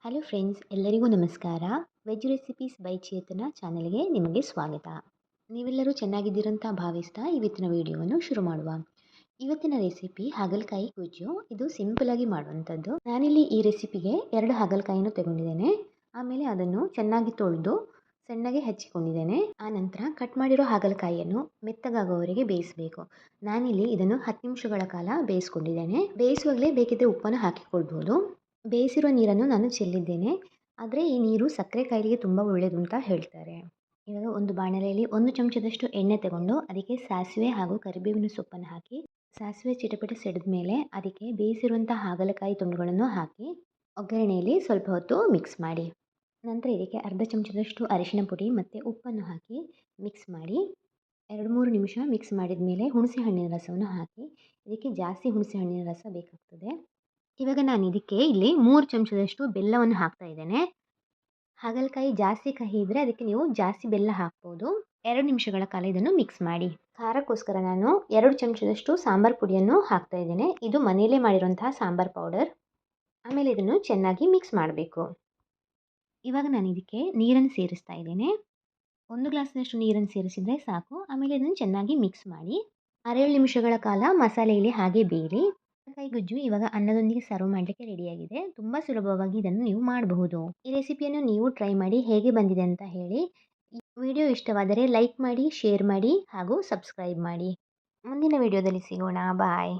Hello friends, ಎಲ್ಲರಿಗೂ ನಮಸ್ಕಾರ. Veg recipes by ಚೇತನ ಚಾನಲ್ಗೆ ನಿಮಗೆ ಸ್ವಾಗತ. ನೀವೆಲ್ಲರೂ ಚೆನ್ನಾಗಿದ್ದೀರಂತ ಭಾವಿಸ್ತಾ ಇವತ್ತಿನ ವಿಡಿಯೋವನ್ನು ಶುರು ಮಾಡುವ. ಇವತ್ತಿನ ರೆಸಿಪಿ ಹಾಗಲಕಾಯಿ ಗೊಜ್ಜು. ಇದು ಸಿಂಪಲ್ ಆಗಿ ಮಾಡುವಂಥದ್ದು. ನಾನಿಲ್ಲಿ ಈ ರೆಸಿಪಿಗೆ 2 ಹಾಗಲಕಾಯಿಯನ್ನು ತಗೊಂಡಿದ್ದೇನೆ. ಆಮೇಲೆ ಅದನ್ನು ಚೆನ್ನಾಗಿ ತೊಳೆದು ಸಣ್ಣಗೆ ಹೆಚ್ಚಿಕೊಂಡಿದ್ದೇನೆ. ಆ ನಂತರ ಕಟ್ ಮಾಡಿರೋ ಹಾಗಲಕಾಯಿಯನ್ನು ಮೆತ್ತಗಾಗುವವರೆಗೆ ಬೇಯಿಸಬೇಕು. ನಾನಿಲ್ಲಿ ಇದನ್ನು 10 ನಿಮಿಷಗಳ ಕಾಲ ಬೇಯಿಸ್ಕೊಂಡಿದ್ದೇನೆ. ಬೇಯಿಸುವಾಗಲೇ ಬೇಕಿದ್ದರೆ ಉಪ್ಪನ್ನು ಹಾಕಿಕೊಳ್ಬೋದು. ಬೇಯಿಸಿರೋ ನೀರನ್ನು ನಾನು ಚೆಲ್ಲಿದ್ದೇನೆ. ಆದರೆ ಈ ನೀರು ಸಕ್ಕರೆ ಕಾಯಿಲೆಗೆ ತುಂಬ ಒಳ್ಳೆಯದು ಅಂತ ಹೇಳ್ತಾರೆ. ಇವಾಗ ಒಂದು ಬಾಣಲೆಯಲ್ಲಿ 1 ಚಮಚದಷ್ಟು ಎಣ್ಣೆ ತಗೊಂಡು ಅದಕ್ಕೆ ಸಾಸಿವೆ ಹಾಗೂ ಕರಿಬೇವಿನ ಸೊಪ್ಪನ್ನು ಹಾಕಿ, ಸಾಸಿವೆ ಚಿಟಪಟ ಸಿಡಿದ ಮೇಲೆ ಅದಕ್ಕೆ ಬೇಯಿಸಿರುವಂಥ ಹಾಗಲಕಾಯಿ ತುಂಡುಗಳನ್ನು ಹಾಕಿ ಒಗ್ಗರಣೆಯಲ್ಲಿ ಸ್ವಲ್ಪ ಹೊತ್ತು ಮಿಕ್ಸ್ ಮಾಡಿ. ನಂತರ ಇದಕ್ಕೆ ಅರ್ಧ ಚಮಚದಷ್ಟು ಅರಿಶಿನ ಪುಡಿ ಮತ್ತು ಉಪ್ಪನ್ನು ಹಾಕಿ ಮಿಕ್ಸ್ ಮಾಡಿ 2-3 ನಿಮಿಷ ಮಿಕ್ಸ್ ಮಾಡಿದ ಮೇಲೆ ಹುಣಸೆ ಹಣ್ಣಿನ ರಸವನ್ನು ಹಾಕಿ. ಇದಕ್ಕೆ ಜಾಸ್ತಿ ಹುಣಸೆ ಹಣ್ಣಿನ ರಸ ಬೇಕಾಗ್ತದೆ. ಇವಾಗ ನಾನು ಇದಕ್ಕೆ ಇಲ್ಲಿ 3 ಚಮಚದಷ್ಟು ಬೆಲ್ಲವನ್ನು ಹಾಕ್ತಾ ಇದ್ದೇನೆ. ಹಾಗಲಕಾಯಿ ಜಾಸ್ತಿ ಕಹಿ ಇದ್ದರೆ ಅದಕ್ಕೆ ನೀವು ಜಾಸ್ತಿ ಬೆಲ್ಲ ಹಾಕ್ಬೋದು. 2 ನಿಮಿಷಗಳ ಕಾಲ ಇದನ್ನು ಮಿಕ್ಸ್ ಮಾಡಿ. ಖಾರಕ್ಕೋಸ್ಕರ ನಾನು 2 ಚಮಚದಷ್ಟು ಸಾಂಬಾರು ಪುಡಿಯನ್ನು ಹಾಕ್ತಾ ಇದ್ದೇನೆ. ಇದು ಮನೆಯಲ್ಲೇ ಮಾಡಿರುವಂತಹ ಸಾಂಬಾರು ಪೌಡರ್. ಆಮೇಲೆ ಇದನ್ನು ಚೆನ್ನಾಗಿ ಮಿಕ್ಸ್ ಮಾಡಬೇಕು. ಇವಾಗ ನಾನು ಇದಕ್ಕೆ ನೀರನ್ನು ಸೇರಿಸ್ತಾ ಇದ್ದೇನೆ. 1 ಗ್ಲಾಸ್ನಷ್ಟು ನೀರನ್ನು ಸೇರಿಸಿದರೆ ಸಾಕು. ಆಮೇಲೆ ಇದನ್ನು ಚೆನ್ನಾಗಿ ಮಿಕ್ಸ್ ಮಾಡಿ 6-7 ನಿಮಿಷಗಳ ಕಾಲ ಮಸಾಲೆಯಲ್ಲಿ ಹಾಗೆ ಬೇಯಲಿ. ಹಾಗಲಕಾಯಿ ಗೊಜ್ಜು ಇವಾಗ ಅನ್ನದೊಂದಿಗೆ ಸರ್ವ್ ಮಾಡಲಿಕ್ಕೆ ರೆಡಿಯಾಗಿದೆ. ತುಂಬ ಸುಲಭವಾಗಿ ಇದನ್ನು ನೀವು ಮಾಡಬಹುದು. ಈ ರೆಸಿಪಿಯನ್ನು ನೀವು ಟ್ರೈ ಮಾಡಿ ಹೇಗೆ ಬಂದಿದೆ ಅಂತ ಹೇಳಿ. ಈ ವಿಡಿಯೋ ಇಷ್ಟವಾದರೆ ಲೈಕ್ ಮಾಡಿ, ಶೇರ್ ಮಾಡಿ ಹಾಗೂ ಸಬ್ಸ್ಕ್ರೈಬ್ ಮಾಡಿ. ಮುಂದಿನ ವಿಡಿಯೋದಲ್ಲಿ ಸಿಗೋಣ. ಬಾಯ್.